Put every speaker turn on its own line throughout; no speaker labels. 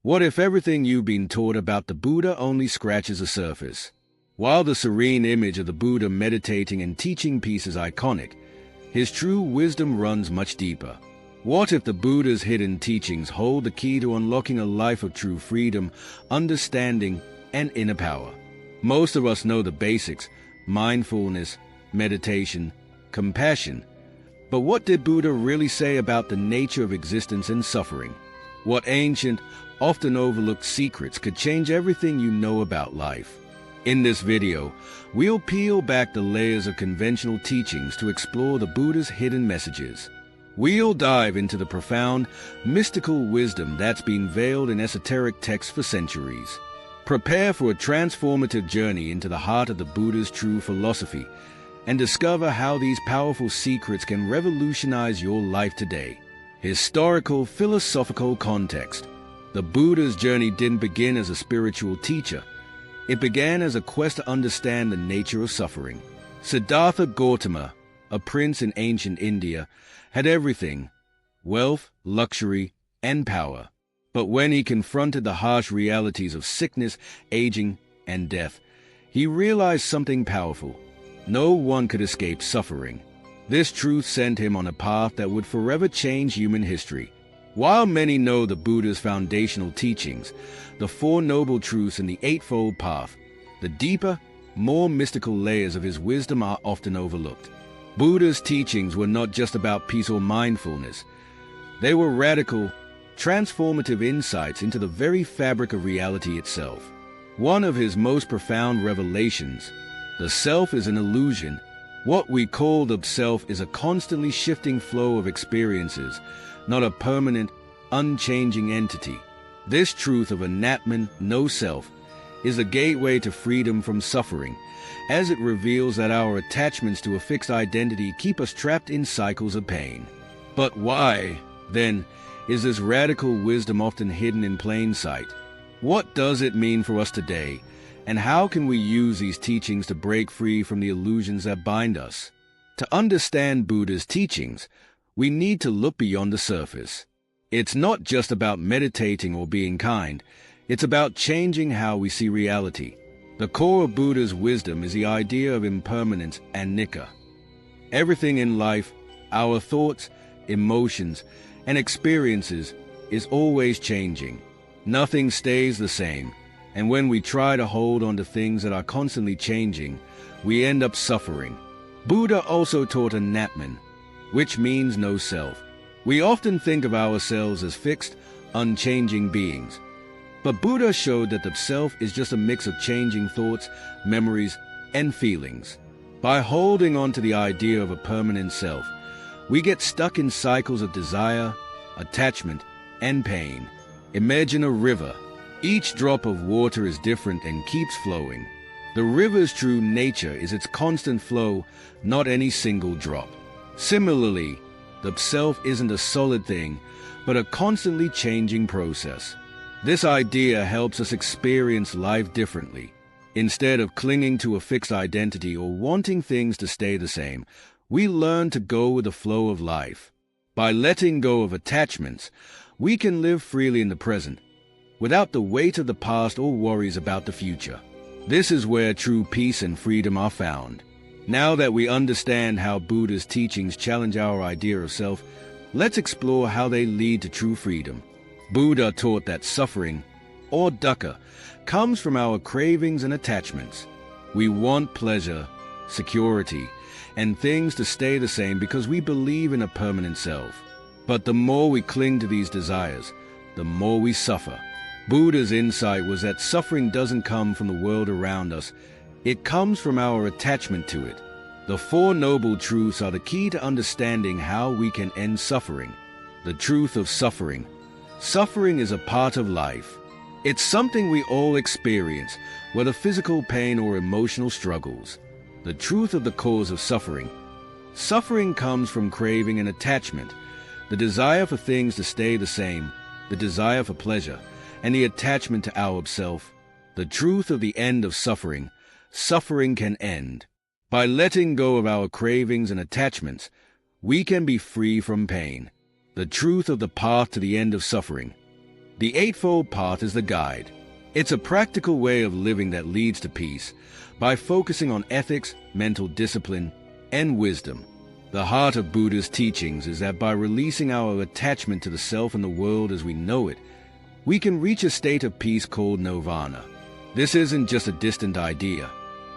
What if everything you've been taught about the Buddha only scratches the surface? While the serene image of the Buddha meditating and teaching peace is iconic, his true wisdom runs much deeper. What if the Buddha's hidden teachings hold the key to unlocking a life of true freedom, understanding, and inner power? Most of us know the basics: mindfulness, meditation, compassion. But what did Buddha really say about the nature of existence and suffering? What ancient, often overlooked secrets could change everything you know about life? In this video, we'll peel back the layers of conventional teachings to explore the Buddha's hidden messages. We'll dive into the profound, mystical wisdom that's been veiled in esoteric texts for centuries. Prepare for a transformative journey into the heart of the Buddha's true philosophy and discover how these powerful secrets can revolutionize your life today. Historical, philosophical context. The Buddha's journey didn't begin as a spiritual teacher. It began as a quest to understand the nature of suffering. Siddhartha Gautama, a prince in ancient India, had everything: wealth, luxury, and power. But when he confronted the harsh realities of sickness, aging, and death, he realized something powerful. No one could escape suffering. This truth sent him on a path that would forever change human history. While many know the Buddha's foundational teachings, the Four Noble Truths and the Eightfold Path, the deeper, more mystical layers of his wisdom are often overlooked. Buddha's teachings were not just about peace or mindfulness. They were radical, transformative insights into the very fabric of reality itself. One of his most profound revelations: the self is an illusion. What we call the self is a constantly shifting flow of experiences, not a permanent, unchanging entity. This truth of anatman, no self, is the gateway to freedom from suffering, as it reveals that our attachments to a fixed identity keep us trapped in cycles of pain. But why, then, is this radical wisdom often hidden in plain sight? What does it mean for us today, and how can we use these teachings to break free from the illusions that bind us? To understand Buddha's teachings, we need to look beyond the surface. It's not just about meditating or being kind. It's about changing how we see reality. The core of Buddha's wisdom is the idea of impermanence, anicca. Everything in life, our thoughts, emotions, and experiences, is always changing. Nothing stays the same, and when we try to hold on to things that are constantly changing, we end up suffering. Buddha also taught anatman, which means no self. We often think of ourselves as fixed, unchanging beings. But Buddha showed that the self is just a mix of changing thoughts, memories, and feelings. By holding on to the idea of a permanent self, we get stuck in cycles of desire, attachment, and pain. Imagine a river. Each drop of water is different and keeps flowing. The river's true nature is its constant flow, not any single drop. Similarly, the self isn't a solid thing, but a constantly changing process. This idea helps us experience life differently. Instead of clinging to a fixed identity or wanting things to stay the same, we learn to go with the flow of life. By letting go of attachments, we can live freely in the present, without the weight of the past or worries about the future. This is where true peace and freedom are found. Now that we understand how Buddha's teachings challenge our idea of self, let's explore how they lead to true freedom. Buddha taught that suffering, or dukkha, comes from our cravings and attachments. We want pleasure, security, and things to stay the same because we believe in a permanent self. But the more we cling to these desires, the more we suffer. Buddha's insight was that suffering doesn't come from the world around us. It comes from our attachment to it. The Four Noble Truths are the key to understanding how we can end suffering. The truth of suffering. Suffering is a part of life. It's something we all experience, whether physical pain or emotional struggles. The truth of the cause of suffering. Suffering comes from craving and attachment, the desire for things to stay the same, the desire for pleasure, and the attachment to our self. The truth of the end of suffering. Suffering can end. By letting go of our cravings and attachments, we can be free from pain. The truth of the path to the end of suffering. The Eightfold Path is the guide. It's a practical way of living that leads to peace by focusing on ethics, mental discipline, and wisdom. The heart of Buddha's teachings is that by releasing our attachment to the self and the world as we know it, we can reach a state of peace called nirvana. This isn't just a distant idea.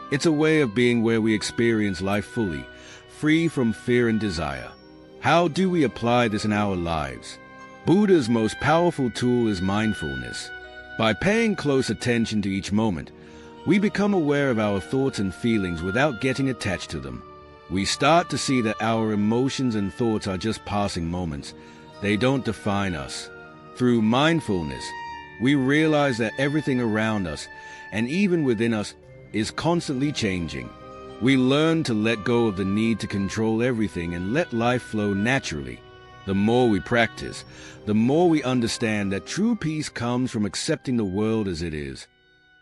It's a way of being where we experience life fully, free from fear and desire. How do we apply this in our lives? Buddha's most powerful tool is mindfulness. By paying close attention to each moment, we become aware of our thoughts and feelings without getting attached to them. We start to see that our emotions and thoughts are just passing moments. They don't define us. Through mindfulness, we realize that everything around us, and even within us, is constantly changing. We learn to let go of the need to control everything and let life flow naturally. The more we practice, the more we understand that true peace comes from accepting the world as it is,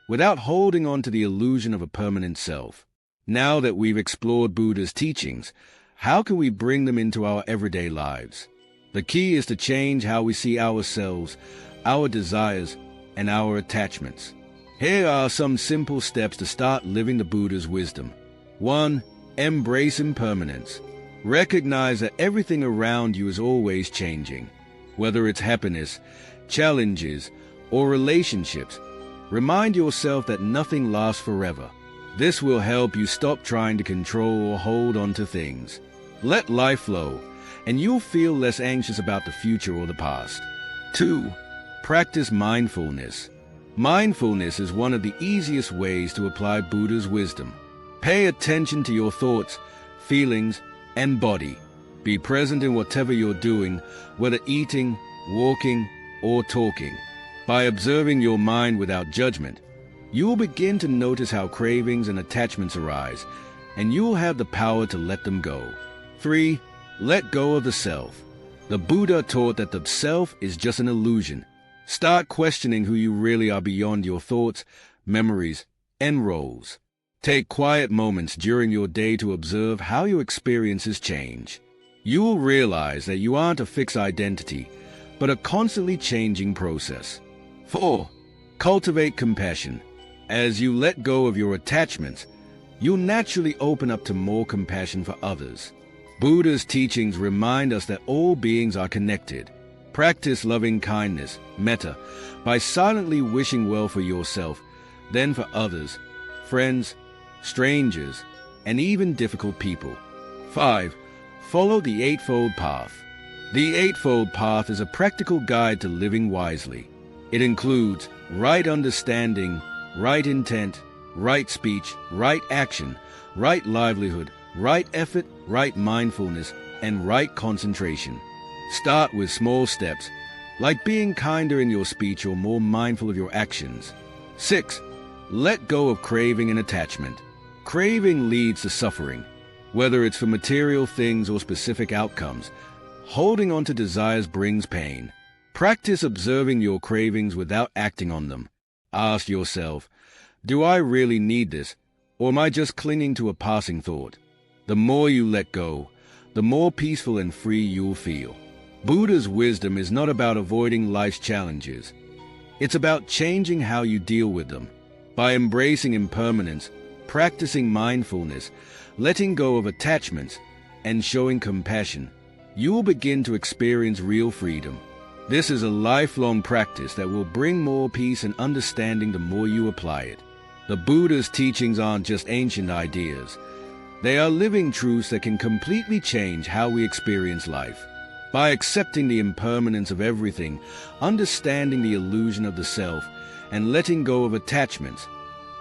without holding on to the illusion of a permanent self. Now that we've explored Buddha's teachings, how can we bring them into our everyday lives? The key is to change how we see ourselves, our desires, and our attachments. Here are some simple steps to start living the Buddha's wisdom. 1. Embrace impermanence. Recognize that everything around you is always changing. Whether it's happiness, challenges, or relationships, remind yourself that nothing lasts forever. This will help you stop trying to control or hold on to things. Let life flow, and you'll feel less anxious about the future or the past. 2. Practice mindfulness. Mindfulness is one of the easiest ways to apply Buddha's wisdom. Pay attention to your thoughts, feelings, and body. Be present in whatever you're doing, whether eating, walking, or talking. By observing your mind without judgment, you will begin to notice how cravings and attachments arise, and you will have the power to let them go. 3. Let go of the self. The Buddha taught that the self is just an illusion. Start questioning who you really are beyond your thoughts, memories, and roles. Take quiet moments during your day to observe how your experiences change. You will realize that you aren't a fixed identity, but a constantly changing process. 4. Cultivate compassion. As you let go of your attachments, you'll naturally open up to more compassion for others. Buddha's teachings remind us that all beings are connected. Practice loving kindness, metta, by silently wishing well for yourself, then for others, friends, strangers, and even difficult people. 5. Follow the Eightfold Path. The Eightfold Path is a practical guide to living wisely. It includes right understanding, right intent, right speech, right action, right livelihood, right effort, right mindfulness, and right concentration. Start with small steps, like being kinder in your speech or more mindful of your actions. 6. Let go of craving and attachment. Craving leads to suffering. Whether it's for material things or specific outcomes, holding on to desires brings pain. Practice observing your cravings without acting on them. Ask yourself, do I really need this, or am I just clinging to a passing thought? The more you let go, the more peaceful and free you'll feel. Buddha's wisdom is not about avoiding life's challenges. It's about changing how you deal with them. By embracing impermanence, practicing mindfulness, letting go of attachments, and showing compassion, you will begin to experience real freedom. This is a lifelong practice that will bring more peace and understanding the more you apply it. The Buddha's teachings aren't just ancient ideas. They are living truths that can completely change how we experience life. By accepting the impermanence of everything, understanding the illusion of the self, and letting go of attachments,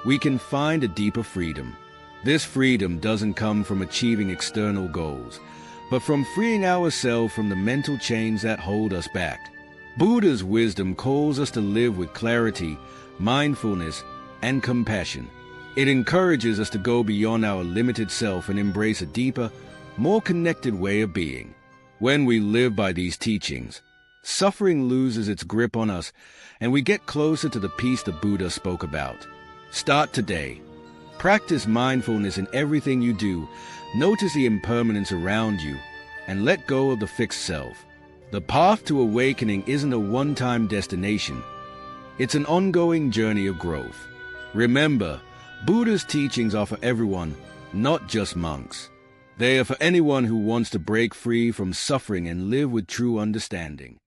we can find a deeper freedom. This freedom doesn't come from achieving external goals, but from freeing ourselves from the mental chains that hold us back. Buddha's wisdom calls us to live with clarity, mindfulness, and compassion. It encourages us to go beyond our limited self and embrace a deeper, more connected way of being. When we live by these teachings, suffering loses its grip on us, and we get closer to the peace the Buddha spoke about. Start today. Practice mindfulness in everything you do. Notice the impermanence around you, and let go of the fixed self. The path to awakening isn't a one-time destination. It's an ongoing journey of growth. Remember, Buddha's teachings are for everyone, not just monks. They are for anyone who wants to break free from suffering and live with true understanding.